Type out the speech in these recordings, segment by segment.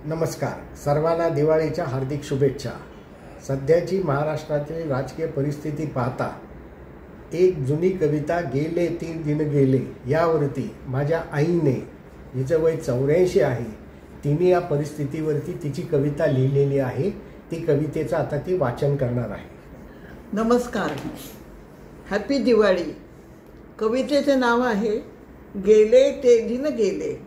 नमस्कार. सर्वांना दिवाळीच्या हार्दिक शुभेच्छा. सध्याची महाराष्ट्रातील राजकीय परिस्थिती पाहता एक जुनी कविता गेले 3 दिन गेले यावरती माझ्या आईने, जिचं वय 84 आहे, तिने या परिस्थितीवरती तिची कविता लिहिलेली आहे. ती कवितेचं आता ती वाचन करणार आहे. नमस्कार. हॅपी दिवाळी. कवितेचे नाव आहे गेले ते दिन गेले.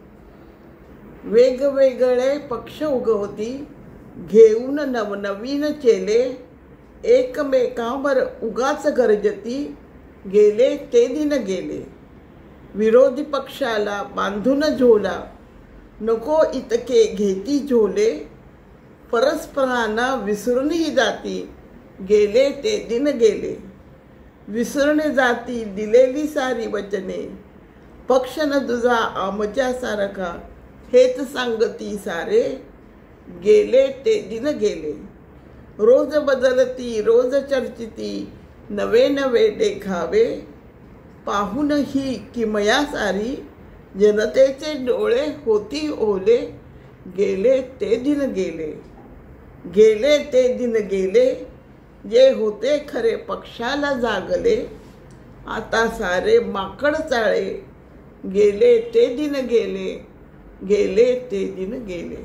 वेगवेगळे पक्ष उगवती घेऊन नवनवीन चेले, एकमेकांवर उगाच गरजती गेले ते दिन गेले. विरोधी पक्षाला बांधून झोला नको इतके घेती झोले, परस्परांना विसरूनही जाती गेले ते दिन गेले. विसरून जाती दिलेली सारी वचने, पक्ष न तुझा आमच्या सारखा हेच सांगती सारे गेले ते दिन गेले. रोज बदलती रोज चर्चिती नवे नवे देखावे, पाहून ही किमया सारी जनतेचे डोळे होती ओले गेले ते दिन गेले. गेले ते दिन गेले जे होते खरे पक्षाला जागले, आता सारे माकड चाळे गेले ते दिन गेले. गेले ते दिन गेले.